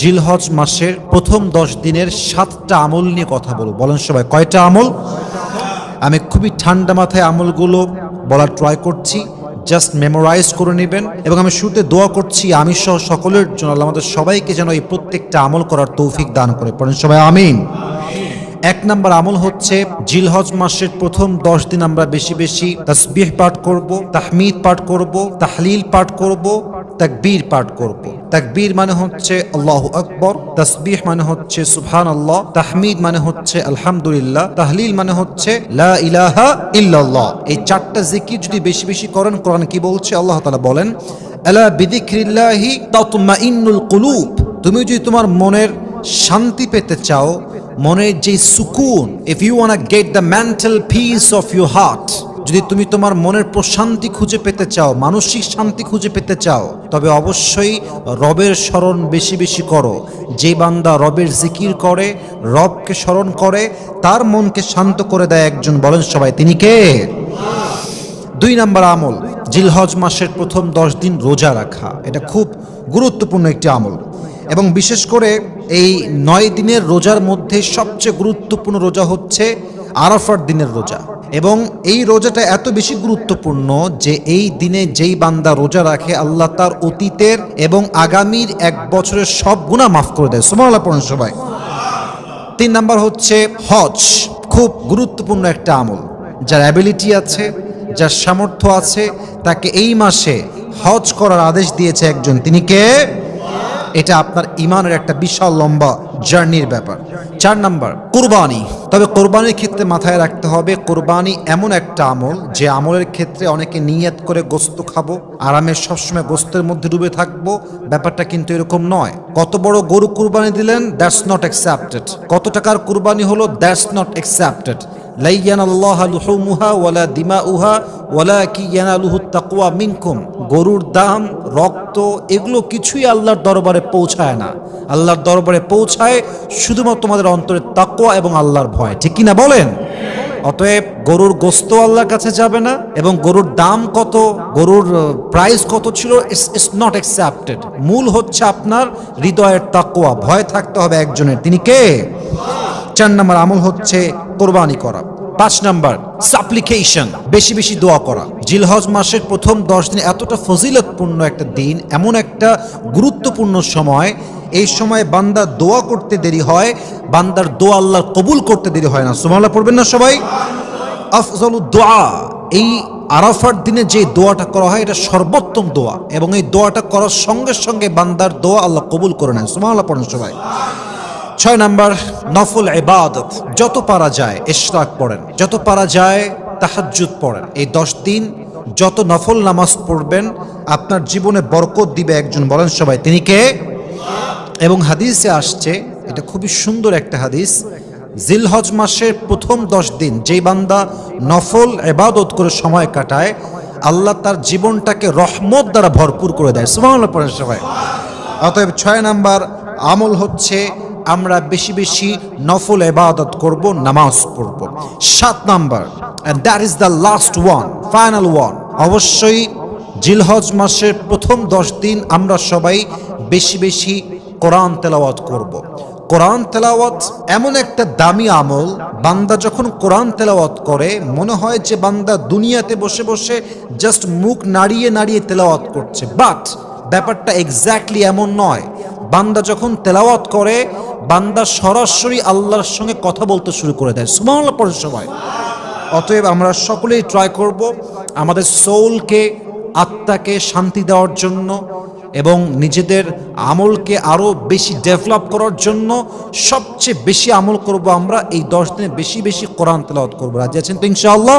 জিলহজ মাসের প্রথম 10 দিনের 7টা আমল নিয়ে কথা বলবো। বলেন সবাই, কয়টা আমল? আমি খুবই ঠান্ডা মাথায় আমলগুলো বলার ট্রাই করছি, জাস্ট মেমোরাইজ করে নেবেন। এবং আমি শুরুতে দোয়া করছি আমি সহ সকলের জন্য আল্লাহ আমাদের সবাইকে যেন এই প্রত্যেকটা আমল করার তৌফিক দান করে। পড়েন সবাই আমিন। 1 নম্বর আমল হচ্ছে জিলহজ মাসের প্রথম 10 দিন আমরা বেশি বেশি তাসবিহ পাঠ করব, তাহমিদ পাঠ করব, তাহলিল পাঠ করব, তাকবীর পাঠ করব। তাকবীর মানে হচ্ছে আল্লাহু আকবার, তাসবিহ মানে হচ্ছে সুবহানাল্লাহ, তাহমিদ মানে হচ্ছে আলহামদুলিল্লাহ, তাহলিল মানে হচ্ছে লা ইলাহা ইল্লাল্লাহ। এই 4টা জিকির যদি বেশি বেশি করেন, কোরআন কি বলছে? আল্লাহ তাআলা বলেন আলা বিযিকরিল্লাহি তাতমাইন্নুল কুলুব। তুমি যদি তোমার মনের শান্তি পেতে চাও, মনের যে সুকুন, if you want to get the mental peace of your heart, যদি তুমি তোমার মনের প্রশান্তি খুঁজে পেতে চাও, মানসিক শান্তি খুঁজে পেতে চাও, তবে অবশ্যই রবের স্মরণ বেশি বেশি করো। যে বান্দা রবের জিকির করে, রবকে স্মরণ করে, তার মনকে শান্ত করে দেয় একজন। বলেন সবাই, তিনি কে? 2 নম্বর আমল, জিলহজ মাসের প্রথম 10 দিন রোজা রাখা। এটা খুব গুরুত্বপূর্ণ একটি আমল, এবং বিশেষ করে এই 9 দিনের রোজার মধ্যে সবচেয়ে গুরুত্বপূর্ণ রোজা হচ্ছে আরাফার দিনের রোজা। এবং এই রোজাটা এত বেশি গুরুত্বপূর্ণ যে এই দিনে যেই বান্দা রোজা রাখে, আল্লাহ তার অতীতের এবং আগামীর 1 বছরের সব গুনাহ মাফ করে দেয়। সুবহানাল্লাহ পড়ুন সবাই। 3 নাম্বার হচ্ছে হজ। খুব গুরুত্বপূর্ণ একটা আমল। যার অ্যাবিলিটি আছে, যার সামর্থ্য আছে, তাকে এই মাসে হজ করার আদেশ দিয়েছে একজন। তিনি কে? এটা আপনার ইমানের একটা বিশাল লম্বা জার্নির ব্যাপার। 4 নাম্বার কুরবানি। তবে কোরবানির ক্ষেত্রে মাথায় রাখতে হবে, কোরবানি এমন একটা আমল যে আমলের ক্ষেত্রে অনেকে নিয়ত করে গোস্ত খাবো, আরামে সবসময় গোস্তের মধ্যে ডুবে থাকবো, ব্যাপারটা কিন্তু এরকম নয়। কত বড় গরু কুরবানি দিলেন, দ্যাটস নট অ্যাকসেপ্টেড। কত টাকার কুরবানি হলো, দ্যাটস নট অ্যাকসেপ্টেড। লা ইয়ানাল্লাহু লুহুমুহা ওয়ালা দিমাউহা ওয়ালাকিন ইয়ানালুহুত তাকওয়া মিনকুম। গরুর দাম, রক্ত, এগুলো কিছুই আল্লাহর দরবারে পৌঁছায় না। আল্লাহর দরবারে পৌঁছায় শুধুমাত্র তোমাদের অন্তরের তাকওয়া এবং আল্লাহর ভয়। ঠিক কি না বলেন? অতএব গরুর গোস্ত আল্লাহর কাছে যাবে না, এবং গরুর দাম কত, গরুর প্রাইস কত ছিল, ইটস নট অ্যাকসেপ্টেড। মূল হচ্ছে আপনার হৃদয়ের তাকওয়া, ভয় থাকতে হবে একজনের। তিনি কে? 4 নম্বর আমল হচ্ছে কোরবানি করা। 5 নাম্বার সাপ্লিকেশন, বেশি বেশি দোয়া করা। জিলহজ মাসের প্রথম 10 দিন এতটা ফজিলতপূর্ণ একটা দিন, এমন একটা গুরুত্বপূর্ণ সময়। এই সময় বান্দা দোয়া করতে দেরি হয়, বান্দার দোয়া আল্লাহ কবুল করতে দেরি হয় না। সুবহানাল্লাহ পড়বেন না সবাই? আফজালুদ দোয়া, এই আরাফার দিনে যে দোয়াটা করা হয় এটা সর্বোত্তম দোয়া, এবং এই দোয়াটা করার সঙ্গে সঙ্গে বান্দার দোয়া আল্লাহ কবুল করে নেন। সুবহানাল্লাহ পড়েন সবাই। 6 নাম্বার নফল ইবাদত। যত পারা যায় ইশরাক পড়েন, যত পারা যায় তাহাজ্জুদ পড়েন। এই 10 দিন যত নফল নামাজ পড়বেন, আপনার জীবনে বরকত দিবে একজন। বলেন সবাই, তিনি কে? এবং হাদিসে আসছে, এটা খুবই সুন্দর একটা হাদিস, জিলহজ মাসের প্রথম 10 দিন যেই বান্দা নফল ইবাদত করে সময় কাটায়, আল্লাহ তার জীবনটাকে রহমত দ্বারা ভরপুর করে দেয়। সুবহানাল্লাহ পড়েন সবাই। অতএব 6 নাম্বার আমল হচ্ছে আমরা বেশি বেশি নফল ইবাদত করব, নামাজ পড়ব। 7 number, and that is the last one, final one, অবশ্যই জিলহজ মাসের প্রথম 10 দিন আমরা সবাই বেশি বেশি কোরআন তেলাওয়াত করব। কোরআন তেলাওয়াত এমন একটা দামি আমল, বান্দা যখন কোরআন তেলাওয়াত করে মনে হয় যে বান্দা দুনিয়াতে বসে বসে জাস্ট মুখ নাড়িয়ে নাড়িয়ে তেলাওয়াত করছে, বাট ব্যাপারটা এক্স্যাক্টলি এমন নয়। বান্দা যখন তেলাওয়াত করে, বান্দা সরাসরি আল্লাহর সঙ্গে কথা বলতে শুরু করে দেয়। সুবহানাল্লাহ পড়েন সবাই। অতএব আমরা সকলেই ট্রাই করব আমাদের সোলকে, আত্মাকে শান্তি দেওয়ার জন্য এবং নিজেদের আমলকে আরো বেশি ডেভেলপ করার জন্য সবচেয়ে বেশি আমল করব আমরা এই 10 দিনে বেশি বেশি কোরআন তেলাওয়াত করব। রাজি আছেন তো ইনশাআল্লাহ?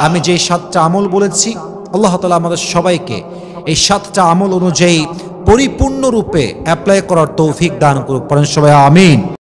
আমি যে 7টা আমল বলেছি, আল্লাহ তাআলা আমাদের সবাইকে এই 7টা আমল অনুযায়ী পরিপূর্ণরূপে অ্যাপ্লাই করার তৌফিক দান করুক। পড়েন সবাই আমিন।